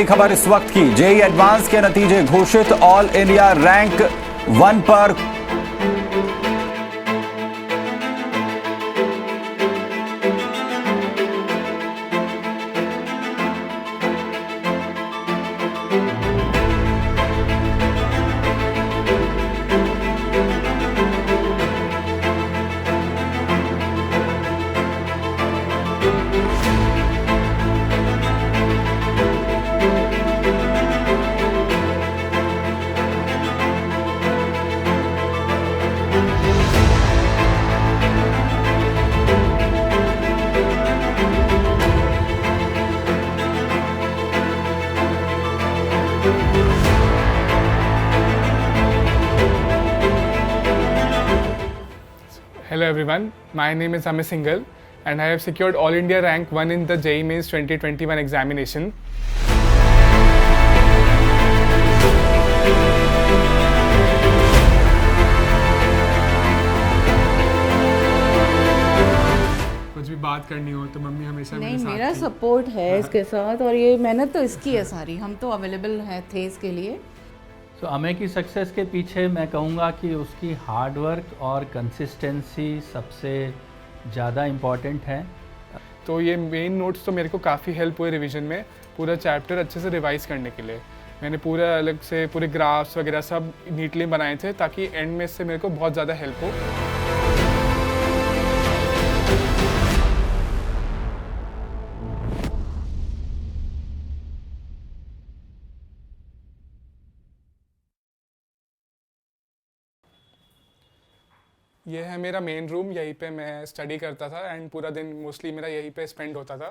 बड़ी खबर इस वक्त की, जेईई एडवांस के नतीजे घोषित, ऑल इंडिया रैंक 1 पर Hello everyone, my name is Amit Singhal and I have secured All India Rank 1 in the JEE Mains 2021 examination. कुछ भी बात करनी हो तो मम्मी हमेशा नहीं, मेरे साथ मेरा थी। सपोर्ट है इसके साथ, और ये मेहनत तो इसकी है सारी, हम तो अवेलेबल है थे इसके लिए। तो अमेय की सक्सेस के पीछे मैं कहूँगा कि उसकी हार्ड वर्क और कंसिस्टेंसी सबसे ज़्यादा इम्पॉर्टेंट है। तो ये मेन नोट्स तो मेरे को काफ़ी हेल्प हुए रिवीजन में, पूरा चैप्टर अच्छे से रिवाइज करने के लिए। मैंने पूरा अलग से पूरे ग्राफ्स वगैरह सब नीटली बनाए थे ताकि एंड में इससे मेरे को बहुत ज़्यादा हेल्प हो। ये है मेरा मेन रूम, यहीं पे मैं स्टडी करता था एंड पूरा दिन मोस्टली मेरा यहीं पे स्पेंड होता था।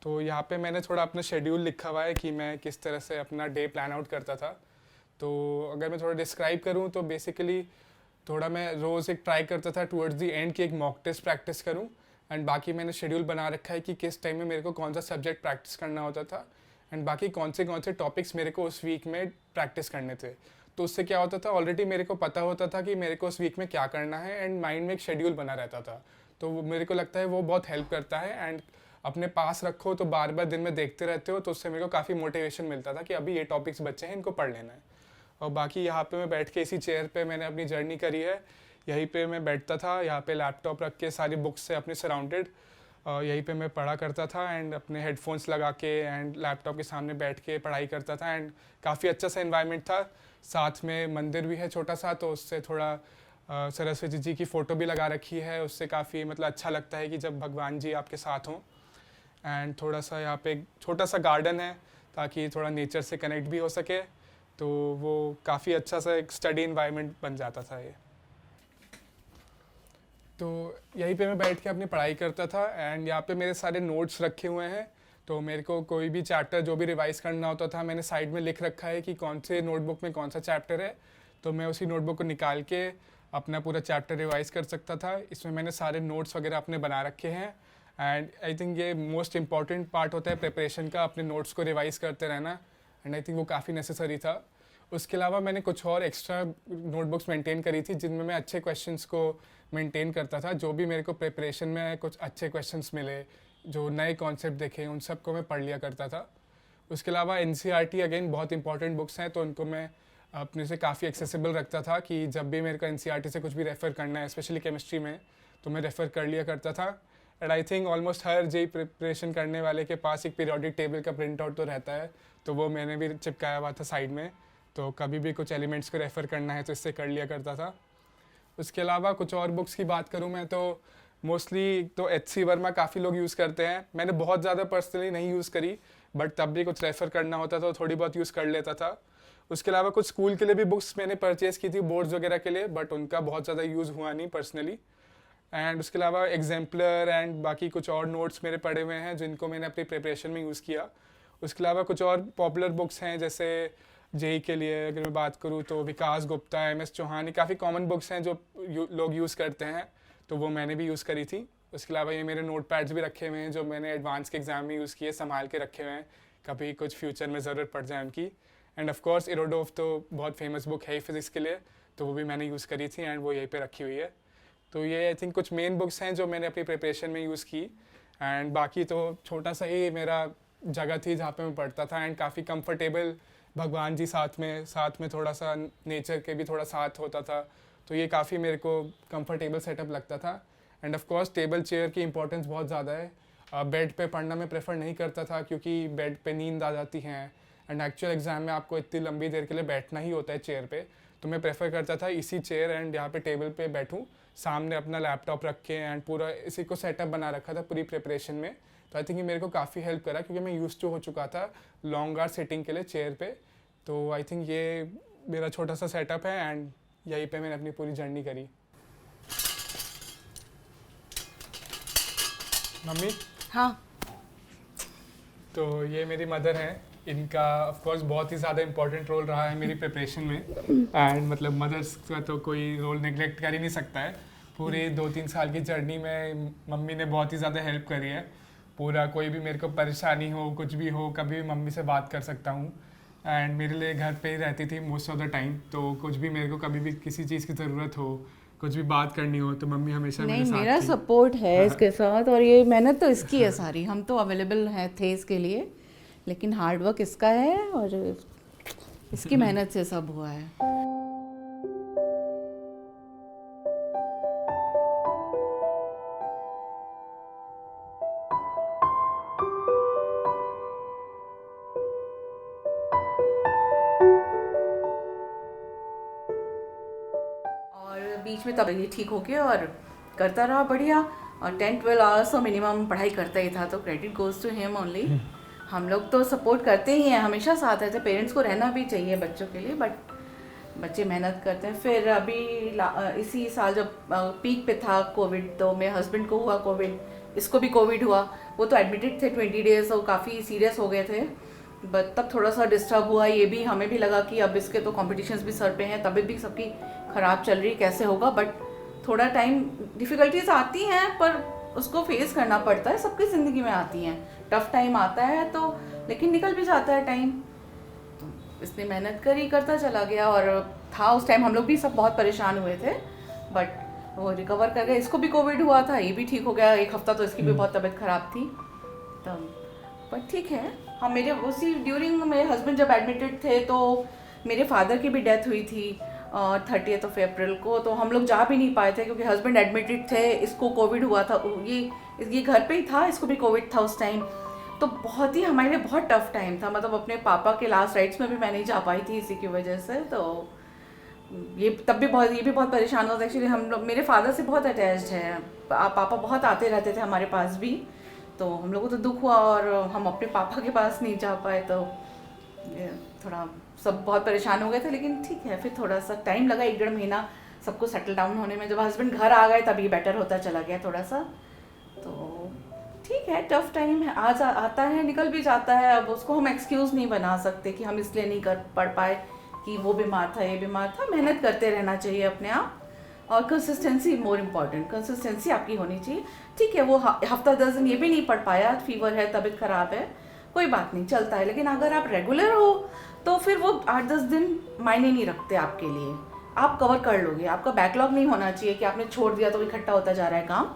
तो यहाँ पे मैंने थोड़ा अपना शेड्यूल लिखा हुआ है कि मैं किस तरह से अपना डे प्लान आउट करता था। तो अगर मैं थोड़ा डिस्क्राइब करूँ तो बेसिकली थोड़ा मैं रोज़ एक ट्राई करता था टुवर्ड्स दी एंड कि एक मॉक टेस्ट प्रैक्टिस करूँ, एंड बाकी मैंने शेड्यूल बना रखा है कि किस टाइम में मेरे को कौन सा सब्जेक्ट प्रैक्टिस करना होता था एंड बाकी कौन से टॉपिक्स मेरे को उस वीक में प्रैक्टिस करने थे। तो उससे क्या होता था, ऑलरेडी मेरे को पता होता था कि मेरे को उस वीक में क्या करना है एंड माइंड में एक शेड्यूल बना रहता था। तो मेरे को लगता है वो बहुत हेल्प करता है, एंड अपने पास रखो तो बार बार दिन में देखते रहते हो, तो उससे मेरे को काफ़ी मोटिवेशन मिलता था कि अभी ये टॉपिक्स बचे हैं, इनको पढ़ लेना है। और बाकी यहाँ पे मैं बैठ के इसी चेयर पे मैंने अपनी जर्नी करी है, यहीं पे मैं बैठता था, यहाँ पे लैपटॉप रख के सारी बुक्स से अपने सराउंडेड यहीं पे मैं पढ़ा करता था एंड अपने हेडफोन्स लगा के एंड लैपटॉप के सामने बैठ के पढ़ाई करता था, एंड काफ़ी अच्छा सा एनवायरनमेंट था। साथ में मंदिर भी है छोटा सा, तो उससे थोड़ा सरस्वती जी की फ़ोटो भी लगा रखी है, उससे काफ़ी मतलब अच्छा लगता है कि जब भगवान जी आपके साथ हों। एंड थोड़ा सा यहाँ पे एक छोटा सा गार्डन है ताकि थोड़ा नेचर से कनेक्ट भी हो सके, तो वो काफ़ी अच्छा सा एक स्टडी इन्वायरमेंट बन जाता था ये। तो यहीं पे मैं बैठ के अपनी पढ़ाई करता था एंड यहाँ पे मेरे सारे नोट्स रखे हुए हैं। तो मेरे को कोई भी चैप्टर जो भी रिवाइज़ करना होता था मैंने साइड में लिख रखा है कि कौन से नोटबुक में कौन सा चैप्टर है, तो मैं उसी नोटबुक को निकाल के अपना पूरा चैप्टर रिवाइज़ कर सकता था। इसमें मैंने सारे नोट्स वगैरह अपने बना रखे हैं, एंड आई थिंक ये मोस्ट इंपॉर्टेंट पार्ट होता है प्रिपरेशन का, अपने नोट्स को रिवाइज़ करते रहना, एंड आई थिंक वो काफ़ी नेसेसरी था। उसके अलावा मैंने कुछ और एक्स्ट्रा नोटबुक्स मेंटेन करी थी जिनमें मैं अच्छे क्वेश्चंस को मेंटेन करता था। जो भी मेरे को प्रिपरेशन में कुछ अच्छे क्वेश्चंस मिले, जो नए कॉन्सेप्ट देखे, उन सब को मैं पढ़ लिया करता था। उसके अलावा एनसीईआरटी अगेन बहुत इंपॉर्टेंट बुक्स हैं, तो उनको मैं अपने से काफ़ी एक्सेसिबल रखता था कि जब भी मेरे को एनसीईआरटी से कुछ भी रेफ़र करना है, स्पेशली केमिस्ट्री में, तो मैं रेफ़र कर लिया करता था। And I think almost her JEE preparation करने वाले के पास एक पीरियोडिक टेबल का प्रिंट आउट तो रहता है, तो वो मैंने भी चिपकाया हुआ था साइड में, तो कभी भी कुछ एलिमेंट्स को रेफ़र करना है तो इससे कर लिया करता था। उसके अलावा कुछ और बुक्स की बात करूँ मैं तो मोस्टली तो एच.सी. वर्मा काफ़ी लोग यूज़ करते हैं, मैंने बहुत ज़्यादा पर्सनली नहीं यूज़ करी, बट तब भी कुछ रेफ़र करना होता था तो थोड़ी बहुत यूज़ कर लेता था। उसके अलावा कुछ स्कूल के लिए भी बुक्स मैंने परचेज़ की थी, बोर्ड्स वगैरह के लिए, बट उनका बहुत ज़्यादा यूज़ हुआ नहीं पर्सनली। एंड उसके अलावा एग्जाम्पलर एंड बाकी कुछ और नोट्स मेरे पढ़े हुए हैं जिनको मैंने अपनी प्रिपरेशन में यूज़ किया। उसके अलावा कुछ और पॉपुलर बुक्स हैं, जैसे जेईई के लिए अगर मैं बात करूँ तो विकास गुप्ता, एम.एस. चौहान, काफ़ी कॉमन बुक्स हैं जो लोग यूज़ करते हैं, तो वो मैंने भी यूज़ करी थी। उसके अलावा ये मेरे नोट पैड्स भी रखे हुए हैं जो मैंने एडवांस के एग्ज़ाम में यूज़ किए, संभाल के रखे हुए हैं, कभी कुछ फ्यूचर में ज़रूरत पड़ जाए उनकी। एंड ऑफ कोर्स इरोडोव तो बहुत फेमस बुक है फिज़िक्स के लिए, तो वो भी मैंने यूज़ करी थी एंड वो यहीं पे रखी हुई है। तो ये आई थिंक कुछ मेन बुक्स हैं जो मैंने अपनी प्रिपरेशन में यूज़ की, एंड बाकी तो छोटा सा ही मेरा जगह थी जहाँ पे मैं पढ़ता था एंड काफ़ी कंफर्टेबल, भगवान जी साथ में थोड़ा सा नेचर के भी थोड़ा साथ होता था, तो ये काफ़ी मेरे को कंफर्टेबल सेटअप लगता था। End of course table chair की इंपॉर्टेंस बहुत ज़्यादा है। बेड पे पढ़ना मैं प्रेफर नहीं करता था क्योंकि बेड पे नींद आ जाती है एंड एक्चुअल एग्ज़ाम में आपको इतनी लंबी देर के लिए बैठना ही होता है चेयर पे, तो मैं प्रेफर करता था इसी चेयर एंड यहाँ पे टेबल पे बैठूँ, सामने अपना लैपटॉप रख के एंड पूरा इसी को सेटअप बना रखा था पूरी प्रिपरेशन में। तो आई थिंक ये मेरे को काफ़ी हेल्प करा क्योंकि मैं यूज्ड टू हो चुका था लॉन्ग आवर सिटिंग के लिए चेयर पे। तो आई थिंक ये मेरा छोटा सा सेटअप है एंड यहीं पे मैंने अपनी पूरी जर्नी करी। मम्मी, हाँ, तो ये मेरी मदर हैं, इनका ऑफ कोर्स बहुत ही ज़्यादा इंपॉर्टेंट रोल रहा है मेरी प्रिपरेशन में एंड मतलब मदर्स का तो कोई रोल नेग्लेक्ट कर ही नहीं सकता है। पूरी 2-3 साल की जर्नी में मम्मी ने बहुत ही ज़्यादा हेल्प करी है। पूरा कोई भी मेरे को परेशानी हो, कुछ भी हो, कभी भी मम्मी से बात कर सकता हूँ एंड मेरे लिए घर पे ही रहती थी मोस्ट ऑफ द टाइम। तो कुछ भी मेरे को कभी भी किसी चीज़ की ज़रूरत हो, कुछ भी बात करनी हो, तो मम्मी हमेशा नहीं मेरे साथ मेरा थी। सपोर्ट है इसके साथ, और ये मेहनत तो इसकी है सारी, हम तो अवेलेबल हैं थे इसके लिए, लेकिन हार्ड वर्क इसका है और इसकी मेहनत से सब हुआ है। और बीच में तब ये ठीक हो गया और करता रहा बढ़िया, और 10-12 आवर्स तो मिनिमम पढ़ाई करता ही था, तो credit goes to him only. हम लोग तो सपोर्ट करते ही हैं, हमेशा साथ रहते हैं, पेरेंट्स को रहना भी चाहिए बच्चों के लिए, बट बच्चे मेहनत करते हैं। फिर अभी इसी साल जब पीक पे था कोविड, तो मेरे हस्बैंड को हुआ कोविड, इसको भी कोविड हुआ। वो तो एडमिटेड थे 20 डेज, और काफ़ी सीरियस हो गए थे, बट तब थोड़ा सा डिस्टर्ब हुआ। ये भी हमें भी लगा कि अब इसके तो कॉम्पिटिशन्स भी सर पे हैं, तबीयत भी सबकी ख़राब चल रही, कैसे होगा। बट थोड़ा टाइम डिफ़िकल्टीज आती हैं, पर उसको फेस करना पड़ता है, सबकी ज़िंदगी में आती हैं, टफ टाइम आता है तो, लेकिन निकल भी जाता है टाइम। तो इसने मेहनत करी, करता चला गया, और था उस टाइम हम लोग भी सब बहुत परेशान हुए थे, बट वो रिकवर कर गया। इसको भी कोविड हुआ था, ये भी ठीक हो गया, 1 हफ्ता तो इसकी भी बहुत तबीयत ख़राब थी तब, बट ठीक है। हाँ, मेरे उसी ड्यूरिंग मेरे हस्बैंड जब एडमिटेड थे, तो मेरे फादर की भी डेथ हुई थी 30 अप्रैल को, तो हम लोग जा भी नहीं पाए थे क्योंकि हस्बैंड एडमिटेड थे, इसको कोविड हुआ था, ये घर पे ही था, इसको भी कोविड था उस टाइम। तो बहुत ही हमारे लिए बहुत टफ टाइम था, मतलब अपने पापा के लास्ट राइट्स में भी मैं नहीं जा पाई थी इसी की वजह से। तो ये भी बहुत परेशान होता। एक्चुअली हम लोग, मेरे फादर से बहुत अटैच्ड है, पापा बहुत आते रहते थे हमारे पास भी, तो हम लोगों को तो दुख हुआ और हम अपने पापा के पास नहीं जा पाए, तो थोड़ा सब बहुत परेशान हो गए थे। लेकिन ठीक है, फिर थोड़ा सा टाइम लगा, 1-1.5 महीना सबको सेटल डाउन होने में। जब हस्बैंड घर आ गए तब ये बेटर होता चला गया थोड़ा सा। तो ठीक है, टफ टाइम है, आता है, निकल भी जाता है। अब उसको हम एक्सक्यूज़ नहीं बना सकते कि हम इसलिए नहीं कर पढ़ पाए कि वो बीमार था, ये बीमार था। मेहनत करते रहना चाहिए अपने आप, और कंसिस्टेंसी मोर इम्पॉर्टेंट, कंसिस्टेंसी आपकी होनी चाहिए। ठीक है, वो हफ्ता 10 दिन ये भी नहीं पढ़ पाया, फीवर है, तबीयत ख़राब है, कोई बात नहीं, चलता है। लेकिन अगर आप रेगुलर हो तो फिर वो 8-10 दिन मायने नहीं रखते आपके लिए, आप कवर कर लोगे। आपका बैकलॉग नहीं होना चाहिए कि आपने छोड़ दिया तो इकट्ठा होता जा रहा है काम।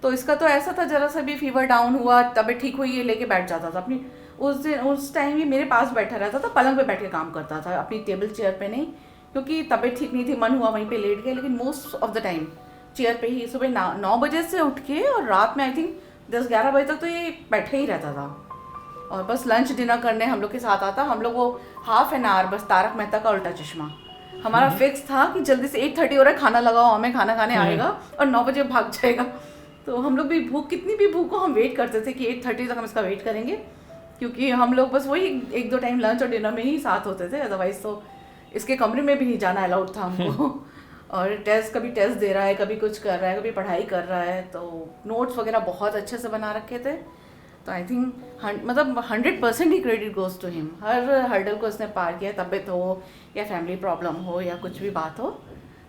तो इसका तो ऐसा था, ज़रा सा भी फीवर डाउन हुआ, तबीयत ठीक हुई, ये लेके बैठ जाता था अपनी। उस टाइम ये मेरे पास बैठा रहता था, पलंग पे बैठ के काम करता था, अपनी टेबल चेयर पे नहीं, क्योंकि तबीयत ठीक नहीं थी, मन हुआ वहीं पे लेट गए। लेकिन most of the time chair पे ही, सुबह 9 बजे से उठ के और रात में आई थिंक 10-11 बजे तक तो ये बैठे ही रहता था। और बस लंच डिनर करने हम लोग के साथ आता। हम लोग वो हाफ एन आवर बस तारक मेहता का उल्टा चश्मा, हमारा फिक्स था कि जल्दी से 8:30 हो रहा है, खाना लगाओ, हमें खाना खाने आएगा और 9 बजे भाग जाएगा। तो हम लोग भी कितनी भी भूख हो, हम वेट करते थे कि 8:30 तक हम इसका वेट करेंगे, क्योंकि हम लोग बस वही 1-2 टाइम लंच और डिनर में ही साथ होते थे, अदरवाइज तो इसके कमरे में भी नहीं जाना अलाउड था हमको। और कभी टेस्ट दे रहा है, कभी कुछ कर रहा है, कभी पढ़ाई कर रहा है, तो नोट्स वगैरह बहुत अच्छे से बना रखे थे। तो आई थिंक मतलब 100% ही क्रेडिट गोज टू हिम। हर हर्डल को इसने पार किया, तबीयत हो या फैमिली प्रॉब्लम हो या कुछ भी बात हो,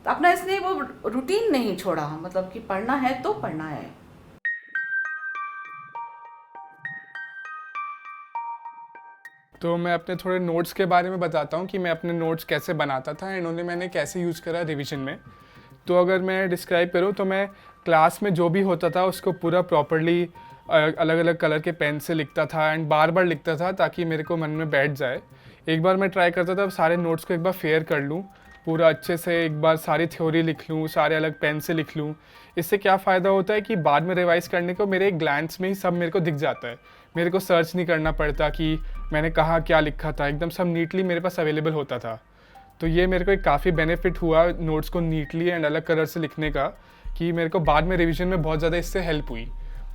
तो अपना इसने वो रूटीन नहीं छोड़ा, मतलब कि पढ़ना है तो पढ़ना है। तो मैं अपने थोड़े नोट्स के बारे में बताता हूँ कि मैं अपने नोट्स कैसे बनाता था एंड उन्हें मैंने कैसे यूज़ करा रिवीजन में। तो अगर मैं डिस्क्राइब करूँ तो मैं क्लास में जो भी होता था उसको पूरा प्रॉपरली अलग अलग कलर के पेन से लिखता था एंड बार बार लिखता था ताकि मेरे को मन में बैठ जाए। एक बार मैं ट्राई करता था सारे नोट्स को एक बार फेयर कर लूँ, पूरा अच्छे से एक बार सारी थ्योरी लिख लूँ, सारे अलग पेन से लिख लूँ। इससे क्या फ़ायदा होता है कि बाद में रिवाइज़ करने को मेरे एक ग्लैंस में ही सब मेरे को दिख जाता है, मेरे को सर्च नहीं करना पड़ता कि मैंने कहाँ क्या लिखा था, एकदम सब नीटली मेरे पास अवेलेबल होता था। तो ये मेरे को एक काफ़ी बेनिफिट हुआ नोट्स को नीटली एंड अलग कलर से लिखने का, कि मेरे को बाद में रिवीजन में बहुत ज़्यादा इससे हेल्प हुई।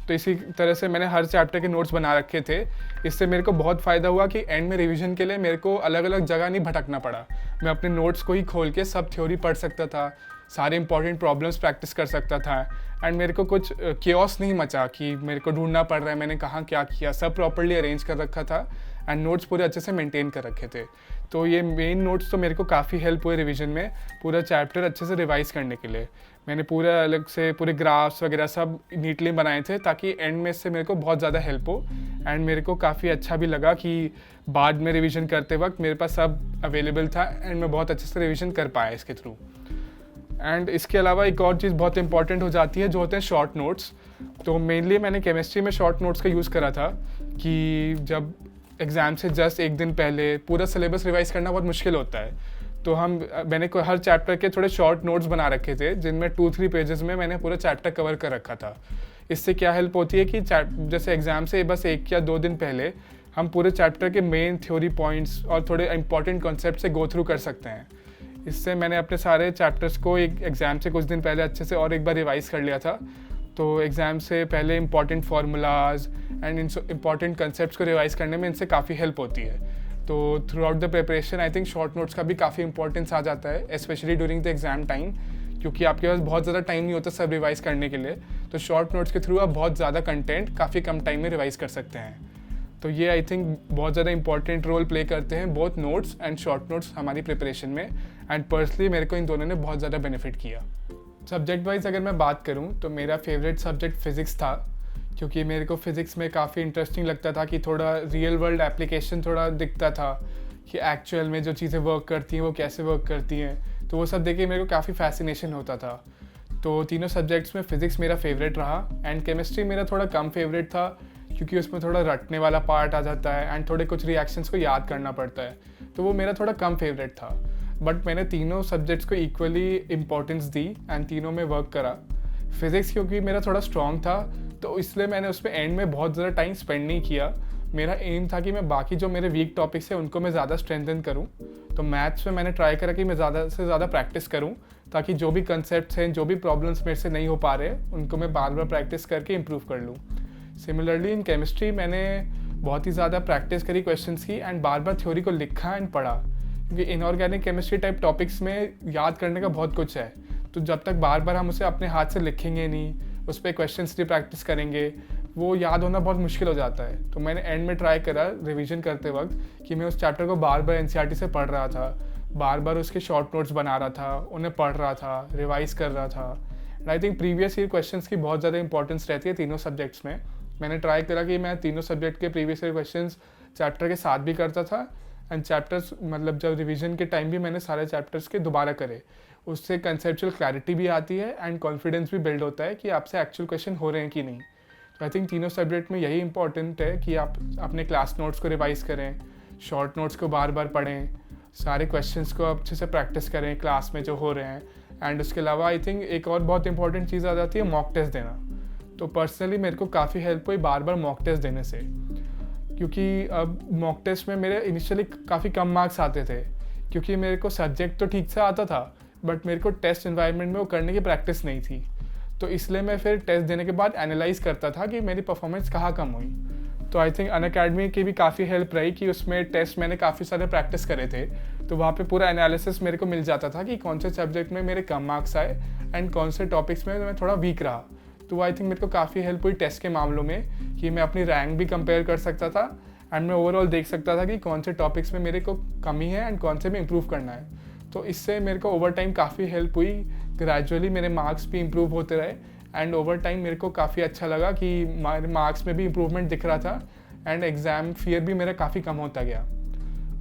तो इसी तरह से मैंने हर चैप्टर के नोट्स बना रखे थे। इससे मेरे को बहुत फ़ायदा हुआ कि एंड में रिवीजन के लिए मेरे को अलग अलग जगह नहीं भटकना पड़ा, मैं अपने नोट्स को ही खोल के सब थ्योरी पढ़ सकता था, सारे इंपॉर्टेंट प्रॉब्लम्स प्रैक्टिस कर सकता था एंड मेरे को कुछ केओस नहीं मचा कि मेरे को ढूंढना पड़ रहा है मैंने कहाँ क्या किया। सब प्रॉपर्ली अरेंज कर रखा था एंड नोट्स पूरे अच्छे से मेंटेन कर रखे थे। तो ये मेन नोट्स तो मेरे को काफ़ी हेल्प हुए रिवीजन में, पूरा चैप्टर अच्छे से रिवाइज करने के लिए। मैंने पूरा अलग से पूरे ग्राफ्स वगैरह सब नीटली बनाए थे ताकि एंड में इससे मेरे को बहुत ज़्यादा हेल्प हो एंड मेरे को काफ़ी अच्छा भी लगा कि बाद में रिवीजन करते वक्त मेरे पास सब अवेलेबल था एंड मैं बहुत अच्छे से रिवीजन कर पाया इसके थ्रू। एंड इसके अलावा एक और चीज़ बहुत इंपॉर्टेंट हो जाती है जो होते हैं शॉर्ट नोट्स। तो मेनली मैंने केमिस्ट्री में शॉर्ट नोट्स का यूज़ करा था कि जब एग्ज़ाम से जस्ट एक दिन पहले पूरा सिलेबस रिवाइज करना बहुत मुश्किल होता है, तो मैंने हर चैप्टर के थोड़े शॉर्ट नोट्स बना रखे थे जिनमें 2-3 पेजेस में मैंने पूरा चैप्टर कवर कर रखा था। इससे क्या हेल्प होती है कि जैसे एग्ज़ाम से बस 1 या 2 दिन पहले हम पूरे चैप्टर के मेन थ्योरी पॉइंट्स और थोड़े इंपॉर्टेंट कॉन्सेप्ट से गो थ्रू कर सकते हैं। इससे मैंने अपने सारे चैप्टर्स को एक एग्ज़ाम से कुछ दिन पहले अच्छे से और एक बार रिवाइज़ कर लिया था। तो एग्ज़ाम से पहले important formulas and important concepts को रिवाइज़ करने में इनसे काफ़ी हेल्प होती है। तो through out the preparation I think short notes का भी काफ़ी इंपॉर्टेंस आ जाता है, specially during the exam time, क्योंकि आपके पास बहुत ज़्यादा टाइम नहीं होता सब रिवाइज़ करने के लिए। तो शॉर्ट नोट्स के थ्रू आप बहुत ज़्यादा कंटेंट काफ़ी कम टाइम में रिवाइज़ कर सकते हैं। तो ये आई थिंक बहुत ज़्यादा इंपॉर्टेंट रोल प्ले करते हैं both notes and short notes हमारी प्रिपरेशन में। एंड पर्सनली मेरे को इन दोनों ने बहुत ज़्यादा बेनिफिट किया। सब्जेक्ट वाइज अगर मैं बात करूँ तो मेरा फेवरेट सब्जेक्ट फ़िज़िक्स था, क्योंकि मेरे को फ़िज़िक्स में काफ़ी इंटरेस्टिंग लगता था कि थोड़ा रियल वर्ल्ड एप्लीकेशन थोड़ा दिखता था कि एक्चुअल में जो चीज़ें वर्क करती हैं वो कैसे वर्क करती हैं। तो वो सब देख के मेरे को काफ़ी फैसिनेशन होता था। तो तीनों सब्जेक्ट्स में फ़िज़िक्स मेरा फेवरेट रहा एंड केमिस्ट्री मेरा थोड़ा कम फेवरेट था, क्योंकि उसमें थोड़ा रटने वाला पार्ट आ जाता है एंड थोड़े कुछ रिएक्शंस को याद करना पड़ता है, तो वो मेरा थोड़ा कम फेवरेट था। बट मैंने तीनों सब्जेक्ट्स को इक्वली इम्पोर्टेंस दी एंड तीनों में वर्क करा। फिज़िक्स क्योंकि मेरा थोड़ा स्ट्रॉन्ग था तो इसलिए मैंने उस पर एंड में बहुत ज़्यादा टाइम स्पेंड नहीं किया। मेरा एम था कि मैं बाकी जो मेरे वीक टॉपिक्स हैं उनको मैं ज़्यादा स्ट्रेंथन करूँ। तो मैथ्स में मैंने ट्राई करा कि मैं ज़्यादा से ज़्यादा प्रैक्टिस करूँ, ताकि जो भी कंसेप्ट्स हैं, जो भी प्रॉब्लम्स मेरे से नहीं हो पा रहे उनको मैं बार बार प्रैक्टिस करके इम्प्रूव कर लूँ। सिमिलरली इन केमिस्ट्री मैंने बहुत ही ज़्यादा प्रैक्टिस करी क्वेश्चंस की एंड बार बार थ्योरी को लिखा एंड पढ़ा, क्योंकि इनऑर्गेनिक केमिस्ट्री टाइप टॉपिक्स में याद करने का बहुत कुछ है। तो जब तक बार बार हम उसे अपने हाथ से लिखेंगे नहीं, उस पर क्वेश्चंस की प्रैक्टिस करेंगे, वो याद होना बहुत मुश्किल हो जाता है। तो मैंने एंड में ट्राई करा रिवीजन करते वक्त कि मैं उस चैप्टर को बार बार एनसीईआरटी से पढ़ रहा था, बार बार उसके शॉर्ट नोट्स बना रहा था, उन्हें पढ़ रहा था, रिवाइज कर रहा था। And I think previous year questions की बहुत ज़्यादा इंपॉर्टेंस रहती है तीनों सब्जेक्ट्स में। मैंने ट्राई करा कि मैं तीनों सब्जेक्ट के प्रीवियस ईयर क्वेश्चंस चैप्टर के साथ भी करता था एंड चैप्टर्स मतलब जब रिवीजन के टाइम भी मैंने सारे चैप्टर्स के दोबारा करे। उससे कंसेप्चुअल क्लैरिटी भी आती है एंड कॉन्फिडेंस भी बिल्ड होता है कि आपसे एक्चुअल क्वेश्चन हो रहे हैं कि नहीं। तो आई थिंक तीनों सब्जेक्ट में यही इंपॉर्टेंट है कि आप अपने क्लास नोट्स को रिवाइज़ करें, शॉर्ट नोट्स को बार बार पढ़ें, सारे क्वेश्चंस को अच्छे से प्रैक्टिस करें क्लास में जो हो रहे हैं। एंड उसके अलावा आई थिंक एक और बहुत इंपॉर्टेंट चीज़ आ जाती है मॉक टेस्ट देना। तो पर्सनली मेरे को काफ़ी हेल्प हुई बार बार मॉक टेस्ट देने से, क्योंकि अब मॉक टेस्ट में मेरे इनिशियली काफ़ी कम मार्क्स आते थे, क्योंकि मेरे को सब्जेक्ट तो ठीक से आता था बट मेरे को टेस्ट एनवायरनमेंट में वो करने की प्रैक्टिस नहीं थी। तो इसलिए मैं फिर टेस्ट देने के बाद एनालाइज करता था कि मेरी परफॉर्मेंस कहाँ कम हुई। तो आई थिंक अनअकैडमी की भी काफ़ी हेल्प रही कि उसमें टेस्ट मैंने काफ़ी सारे प्रैक्टिस करे थे, तो वहाँ पे पूरा एनालिसिस मेरे को मिल जाता था कि कौन से सब्जेक्ट में मेरे कम मार्क्स आए एंड कौन से टॉपिक्स में मैं थोड़ा वीक रहा। तो आई थिंक मेरे को काफ़ी हेल्प हुई टेस्ट के मामलों में कि मैं अपनी रैंक भी कंपेयर कर सकता था एंड मैं ओवरऑल देख सकता था कि कौन से टॉपिक्स में मेरे को कमी है एंड कौन से में इम्प्रूव करना है। तो इससे मेरे को ओवर टाइम काफ़ी हेल्प हुई, ग्रेजुअली मेरे मार्क्स भी इम्प्रूव होते रहे एंड ओवर टाइम मेरे को काफ़ी अच्छा लगा कि मेरे मार्क्स में भी इम्प्रूवमेंट दिख रहा था एंड एग्ज़ाम फियर भी मेरा काफ़ी कम होता गया।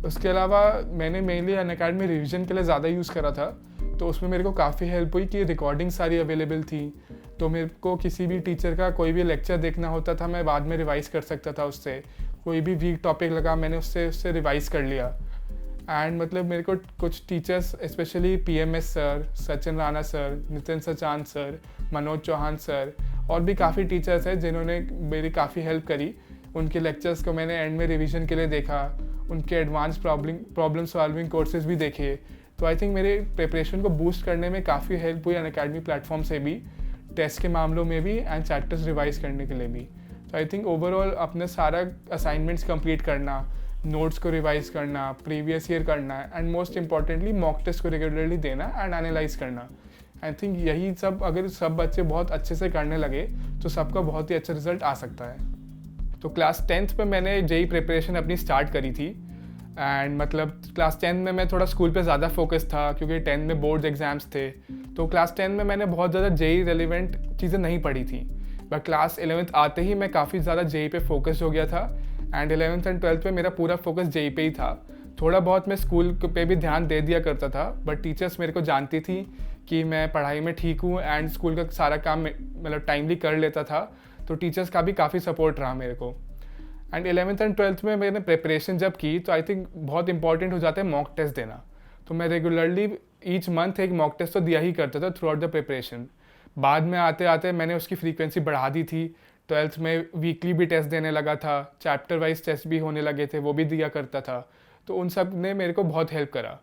उसके अलावा मैंने मेनली अनअकैडमी रिवीजन के लिए ज़्यादा यूज़ करा था, तो उसमें मेरे को काफ़ी हेल्प हुई कि रिकॉर्डिंग सारी अवेलेबल थी, तो मेरे को किसी भी टीचर का कोई भी लेक्चर देखना होता था, मैं बाद में रिवाइज़ कर सकता था उससे। कोई भी वीक टॉपिक लगा, मैंने उससे रिवाइज़ कर लिया। एंड मतलब मेरे को कुछ teachers specially PMS sir, Sachin Rana sir, Nitin Sachan sir, Manoj Chauhan sir और भी काफ़ी टीचर्स हैं जिन्होंने मेरी काफ़ी हेल्प करी। उनके लेक्चर्स को मैंने एंड में रिवीजन के लिए देखा, उनके एडवांस प्रॉब्लम सॉल्विंग कोर्सेज भी देखे। तो आई थिंक मेरे प्रिपरेशन को बूस्ट करने में काफ़ी हेल्प हुई अनअकैडमी प्लेटफॉर्म से भी, टेस्ट के मामलों में भी एंड चैप्टर्स रिवाइज करने के लिए भी। तो आई थिंक ओवरऑल अपने सारा असाइनमेंट्स कंप्लीट करना, नोट्स को रिवाइज करना, प्रीवियस ईयर करना and most importantly mock test को रेगुलरली देना एंड एनालाइज करना। आई थिंक यही सब अगर सब बच्चे बहुत अच्छे से करने लगे तो सबका बहुत ही अच्छा रिजल्ट आ सकता है। तो क्लास 10th में मैंने जेई प्रिपरेशन अपनी स्टार्ट करी थी एंड मतलब क्लास 10 में मैं थोड़ा स्कूल पे ज़्यादा फोकस था क्योंकि 10 में बोर्ड एग्ज़ाम्स थे। तो क्लास 10 में मैंने बहुत ज़्यादा जेई रेलिवेंट चीज़ें नहीं पढ़ी थी, बट क्लास 11th आते ही मैं काफ़ी ज़्यादा जेई पे फोकस हो गया था एंड 11th एंड 12th में मेरा पूरा फोकस जेई पे ही था। थोड़ा बहुत मैं स्कूल पे भी ध्यान दे दिया करता था, बट टीचर्स मेरे को जानती थी कि मैं पढ़ाई में ठीक हूँ एंड स्कूल का सारा काम मतलब टाइमली कर लेता था। तो टीचर्स का भी काफ़ी सपोर्ट रहा मेरे को। एंड 11th एंड 12th में मैंने प्रिपरेशन जब की तो आई थिंक बहुत इंपॉर्टेंट हो जाता है मॉक टेस्ट देना। तो मैं रेगुलरली ईच मंथ एक मॉक टेस्ट तो दिया ही करता था थ्रू आउट द प्रिपरेशन। बाद में आते आते मैंने उसकी फ्रीक्वेंसी बढ़ा दी थी। 12th में वीकली भी टेस्ट देने लगा था, चैप्टर वाइज टेस्ट भी होने लगे थे, वो भी दिया करता था। तो उन सब ने मेरे को बहुत हेल्प करा।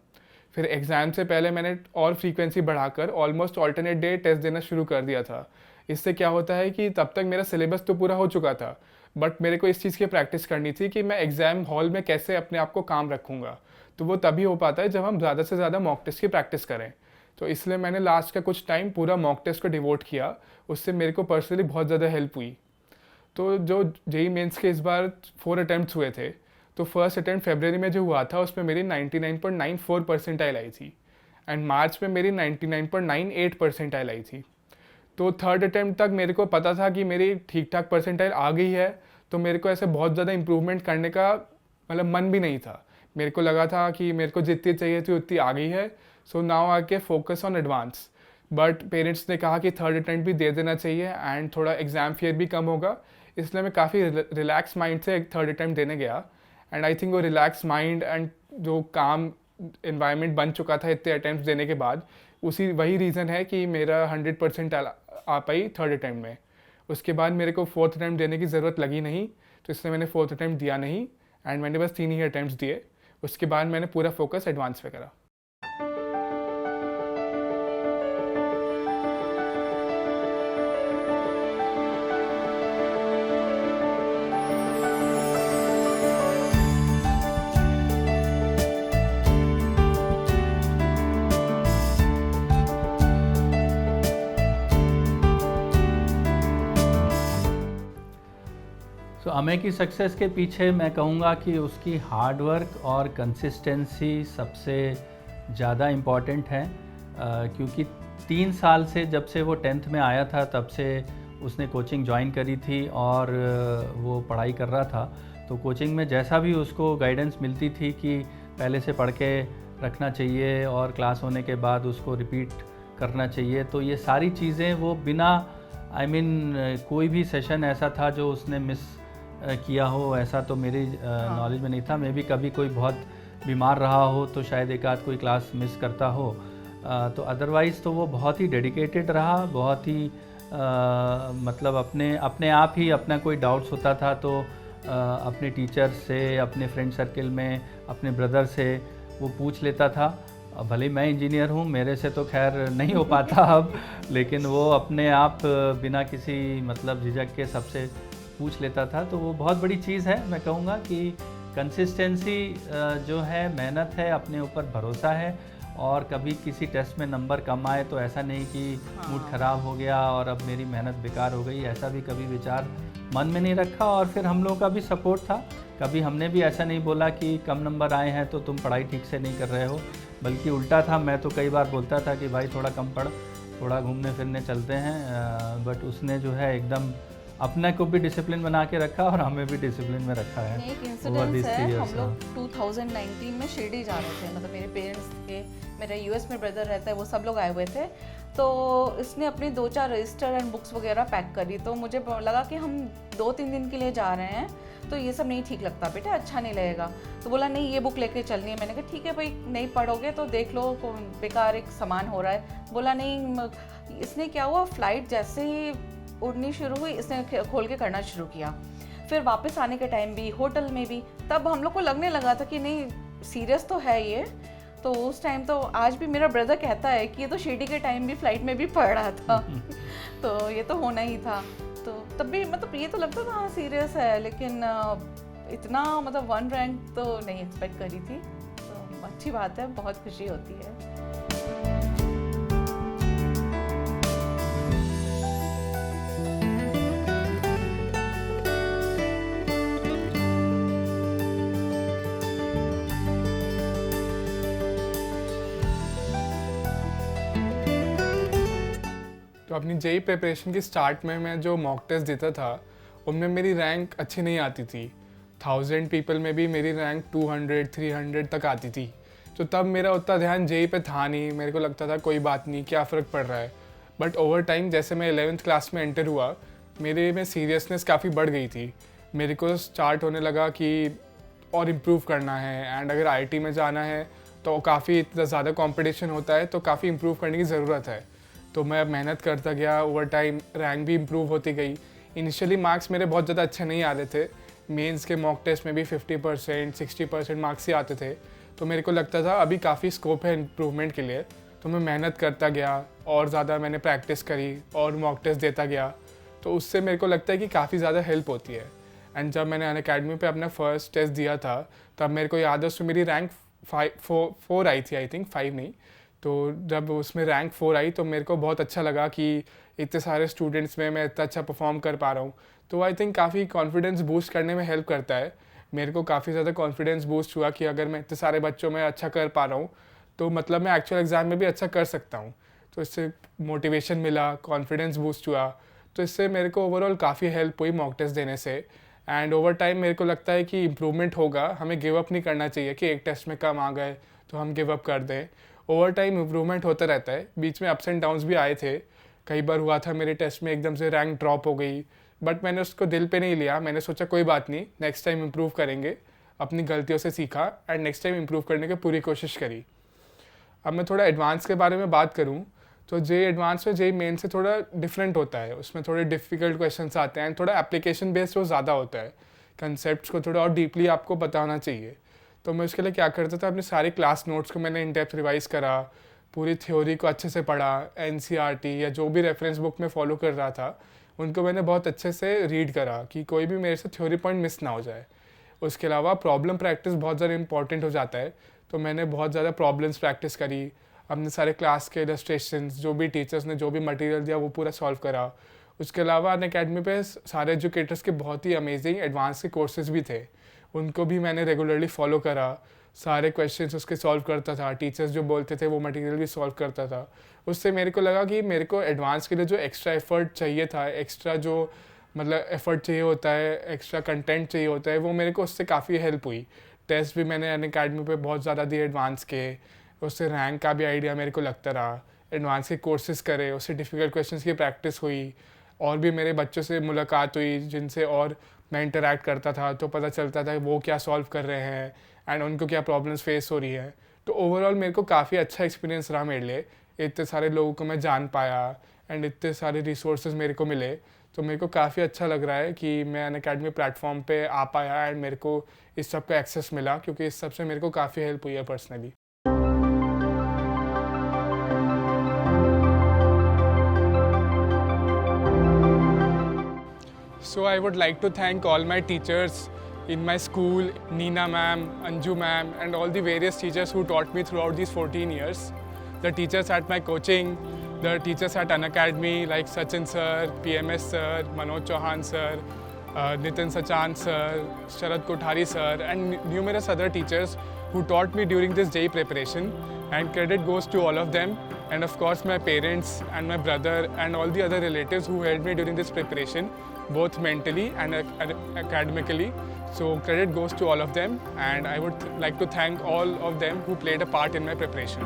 फिर एग्ज़ाम से पहले मैंने और फ्रीक्वेंसी बढ़ाकर ऑलमोस्ट ऑल्टरनेट डे टेस्ट देना शुरू कर दिया था। इससे क्या होता है कि तब तक मेरा सिलेबस तो पूरा हो चुका था, बट मेरे को इस चीज़ की प्रैक्टिस करनी थी कि मैं एग्ज़ाम हॉल में कैसे अपने आप को काम रखूँगा। तो वो तभी हो पाता है जब हम ज़्यादा से ज़्यादा मॉक टेस्ट की प्रैक्टिस करें। तो इसलिए मैंने लास्ट का कुछ टाइम पूरा मॉक टेस्ट को डिवोट किया। उससे मेरे को पर्सनली बहुत ज़्यादा हेल्प हुई। तो जो जेई मेंस के इस बार 4 अटैम्प्ट्स हुए थे, तो फर्स्ट अटैम्प्ट फरवरी में जो हुआ था उसमें मेरी 99.94 परसेंटाइल आई थी एंड मार्च में मेरी 99.98 परसेंटाइल आई थी। तो थर्ड अटैम्प्ट तक मेरे को पता था कि मेरी ठीक ठाक परसेंटाइल आ गई है, तो मेरे को ऐसे बहुत ज़्यादा इम्प्रूवमेंट करने का मतलब मन भी नहीं था। मेरे को लगा था कि मेरे को जितनी चाहिए थी उतनी आ गई है, सो नाउ आके focus on advance. But parents ने कहा कि थर्ड अटैम्प्ट भी दे देना चाहिए एंड थोड़ा एग्ज़ाम फियर भी कम होगा, इसलिए मैं काफ़ी रिलैक्स माइंड से एक थर्ड अटैम्प्ट देने गया। एंड आई थिंक वो रिलैक्स माइंड एंड जो काम इन्वायरमेंट बन चुका था इतने अटैम्प्ट देने के बाद, वही रीज़न है कि मेरा 100% आ पाई थर्ड अटैम्प्ट में। उसके बाद मेरे को फोर्थ अटैम्प्ट देने की ज़रूरत लगी नहीं, तो इसलिए मैंने फोर्थ अटैम्प्ट दिया नहीं एंड मैंने बस 3 ही अटैम्प्ट्स दिए। उसके बाद मैंने पूरा फोकस एडवांस पे करा। तो अमेय की सक्सेस के पीछे मैं कहूँगा कि उसकी हार्ड वर्क और कंसिस्टेंसी सबसे ज़्यादा इम्पॉर्टेंट है, क्योंकि 3 साल से जब से वो 10th में आया था तब से उसने कोचिंग ज्वाइन करी थी और वो पढ़ाई कर रहा था। तो कोचिंग में जैसा भी उसको गाइडेंस मिलती थी कि पहले से पढ़ के रखना चाहिए और क्लास होने के बाद उसको रिपीट करना चाहिए, तो ये सारी चीज़ें वो बिना कोई भी सेशन ऐसा था जो उसने मिस किया हो ऐसा तो मेरी नॉलेज में नहीं था। मे भी कभी कोई बहुत बीमार रहा हो तो शायद एक आध कोई क्लास मिस करता हो, तो अदरवाइज़ तो वो बहुत ही डेडिकेटेड रहा, बहुत ही मतलब अपने आप ही अपना कोई डाउट्स होता था तो अपने टीचर से, अपने फ्रेंड सर्कल में, अपने ब्रदर से वो पूछ लेता था। भले मैं इंजीनियर हूँ, मेरे से तो खैर नहीं हो पाता अब, लेकिन वो अपने आप बिना किसी मतलब झिझक के सबसे पूछ लेता था। तो वो बहुत बड़ी चीज़ है। मैं कहूँगा कि कंसिस्टेंसी जो है, मेहनत है, अपने ऊपर भरोसा है, और कभी किसी टेस्ट में नंबर कम आए तो ऐसा नहीं कि मूड ख़राब हो गया और अब मेरी मेहनत बेकार हो गई, ऐसा भी कभी विचार मन में नहीं रखा। और फिर हम लोगों का भी सपोर्ट था, कभी हमने भी ऐसा नहीं बोला कि कम नंबर आए हैं तो तुम पढ़ाई ठीक से नहीं कर रहे हो, बल्कि उल्टा था। मैं तो कई बार बोलता था कि भाई थोड़ा कम पढ़, थोड़ा घूमने फिरने चलते हैं, बट उसने जो है एकदम अपने को भी डिसिप्लिन बना के रखा और हमें भी डिसिप्लिन में रखा है। एक इंसिडेंस है, हम लोग 2019 में शिरडी जा रहे थे, मतलब मेरे पेरेंट्स के मेरा यूएस में ब्रदर रहता है, वो सब लोग आए हुए थे। तो इसने अपने 2-4 रजिस्टर एंड बुक्स वगैरह पैक करी। तो मुझे लगा कि हम 2-3 दिन के लिए जा रहे हैं, तो ये सब नहीं ठीक लगता बेटा, अच्छा नहीं लगेगा। तो बोला नहीं ये बुक लेके चलनी है। मैंने कहा ठीक है भाई, नहीं पढ़ोगे तो देख लो, बेकार एक सामान हो रहा है। बोला नहीं। इसने क्या हुआ, फ़्लाइट जैसे ही उड़नी शुरू हुई इसने खोल के करना शुरू किया। फिर वापस आने के टाइम भी, होटल में भी, तब हम लोग को लगने लगा था कि नहीं सीरियस तो है ये। तो उस टाइम तो आज भी मेरा ब्रदर कहता है कि ये तो शिरडी के टाइम भी फ़्लाइट में भी पढ़ रहा था। तो ये तो होना ही था। तो तब भी मतलब ये तो लगता था हाँ सीरियस है, लेकिन इतना मतलब 1 रैंक तो नहीं एक्सपेक्ट करी थी। तो अच्छी बात है, बहुत खुशी होती है। तो अपनी जेई प्रिपरेशन की स्टार्ट में मैं जो मॉक टेस्ट देता था उनमें मेरी रैंक अच्छी नहीं आती थी। 1000 पीपल में भी मेरी रैंक 200-300 तक आती थी। तो तब मेरा उतना ध्यान जेई पे था नहीं, मेरे को लगता था कोई बात नहीं, क्या फ़र्क पड़ रहा है। बट ओवर टाइम जैसे मैं 11th क्लास में एंटर हुआ, मेरे में सीरियसनेस काफ़ी बढ़ गई थी। मेरे को स्टार्ट होने लगा कि और इम्प्रूव करना है, एंड अगर आईटी में जाना है तो काफ़ी इतना ज़्यादा कंपटीशन होता है, तो काफ़ी इम्प्रूव करने की ज़रूरत है। तो मैं मेहनत करता गया, ओवर टाइम रैंक भी इम्प्रूव होती गई। इनिशियली मार्क्स मेरे बहुत ज़्यादा अच्छे नहीं आ रहे थे, मेंस के मॉक टेस्ट में भी 50% 60% मार्क्स ही आते थे। तो मेरे को लगता था अभी काफ़ी स्कोप है इम्प्रूवमेंट के लिए। तो मैं मेहनत करता गया और ज़्यादा मैंने प्रैक्टिस करी और मॉक टेस्ट देता गया। तो उससे मेरे को लगता है कि काफ़ी ज़्यादा हेल्प होती है। एंड जब मैंने अनअकैडमी पे अपना फर्स्ट टेस्ट दिया था, तब मेरे को याद है उसमें मेरी रैंक 4 आई थी, आई थिंक 5 नहीं। तो जब उसमें रैंक 4 आई तो मेरे को बहुत अच्छा लगा कि इतने सारे स्टूडेंट्स में मैं इतना अच्छा परफॉर्म कर पा रहा हूँ। तो आई थिंक काफ़ी कॉन्फिडेंस बूस्ट करने में हेल्प करता है। मेरे को काफ़ी ज़्यादा कॉन्फिडेंस बूस्ट हुआ कि अगर मैं इतने सारे बच्चों में अच्छा कर पा रहा हूँ तो मतलब मैं एक्चुअल एग्ज़ाम में भी अच्छा कर सकता हूँ। तो इससे मोटिवेशन मिला, कॉन्फिडेंस बूस्ट हुआ। तो इससे मेरे को ओवरऑल काफ़ी हेल्प हुई मॉक टेस्ट देने से। एंड ओवर टाइम मेरे को लगता है कि इम्प्रूवमेंट होगा, हमें गिव अप नहीं करना चाहिए कि एक टेस्ट में कम आ गए तो हम गिव अप कर दें। ओवर टाइम इम्प्रूवमेंट होता रहता है। बीच में अप्स एंड डाउन्स भी आए थे, कई बार हुआ था मेरे टेस्ट में एकदम से रैंक ड्रॉप हो गई, बट मैंने उसको दिल पे नहीं लिया। मैंने सोचा कोई बात नहीं, नेक्स्ट टाइम इम्प्रूव करेंगे, अपनी गलतियों से सीखा एंड नेक्स्ट टाइम इम्प्रूव करने की पूरी कोशिश करी। अब मैं थोड़ा एडवांस के बारे में बात करूँ तो जेई एडवांस में जेई मेन से थोड़ा डिफरेंट होता है। उसमें थोड़े डिफ़िकल्ट क्वेश्चंस आते हैं, थोड़ा एप्लीकेशन बेस्ड वो ज़्यादा होता है। कंसेप्ट को थोड़ा और डीपली आपको पता होना चाहिए। तो मैं उसके लिए क्या करता था, अपने सारे क्लास नोट्स को मैंने इन डेप्थ रिवाइज़ करा, पूरी थ्योरी को अच्छे से पढ़ा, एनसीईआरटी या जो भी रेफरेंस बुक में फॉलो कर रहा था उनको मैंने बहुत अच्छे से रीड करा कि कोई भी मेरे से थ्योरी पॉइंट मिस ना हो जाए। उसके अलावा प्रॉब्लम प्रैक्टिस बहुत ज़्यादा इंपॉर्टेंट हो जाता है। तो मैंने बहुत ज़्यादा प्रॉब्लम्स प्रैक्टिस करी, अपने सारे क्लास के इलस्ट्रेशंस, जो भी टीचर्स ने जो भी मटेरियल दिया वो पूरा सॉल्व करा। उसके अलावा अनअकैडमी पे सारे एजुकेटर्स के बहुत ही अमेजिंग एडवांस के कोर्सेज भी थे, उनको भी मैंने रेगुलरली फॉलो करा। सारे क्वेश्चंस उसके सॉल्व करता था, टीचर्स जो बोलते थे वो मटेरियल भी सॉल्व करता था। उससे मेरे को लगा कि मेरे को एडवांस के लिए जो एक्स्ट्रा एफर्ट चाहिए था, एक्स्ट्रा जो मतलब एफर्ट चाहिए होता है, एक्स्ट्रा कंटेंट चाहिए होता है, वो मेरे को उससे काफ़ी हेल्प हुई। टेस्ट भी मैंने अनअकैडमी पे बहुत ज़्यादा दिए एडवांस के, उससे रैंक का भी आइडिया मेरे को लगता रहा। एडवांस के कोर्सेज़ करे, उससे डिफ़िकल्ट क्वेश्चंस की प्रैक्टिस हुई, और भी मेरे बच्चों से मुलाकात हुई जिनसे और मैं इंटरेक्ट करता था, तो पता चलता था वो क्या सॉल्व कर रहे हैं एंड उनको क्या प्रॉब्लम्स फेस हो रही है। तो ओवरऑल मेरे को काफ़ी अच्छा एक्सपीरियंस रहा मेरे लिए। इतने सारे लोगों को मैं जान पाया एंड इतने सारे रिसोर्सेज मेरे को मिले। तो मेरे को काफ़ी अच्छा लग रहा है कि मैं अनअकैडमी प्लेटफॉर्म पे आ पाया एंड मेरे को इस सब का एक्सेस मिला, क्योंकि इस सब से मेरे को काफ़ी हेल्प हुई है personally. So I would like to thank all my teachers in my school, Neena ma'am, Anju ma'am, and all the various teachers who taught me throughout these 14 years. The teachers at my coaching, the teachers at Unacademy like Sachin sir, PMS sir, Manoj Chauhan sir, Nitin Sachan sir, Sharad Kothari sir, and numerous other teachers who taught me during this JEE preparation. And credit goes to all of them. And of course my parents and my brother and all the other relatives who helped me during this preparation. both mentally and academically. So credit goes to all of them, and I would like to thank all of them who played a part in my preparation.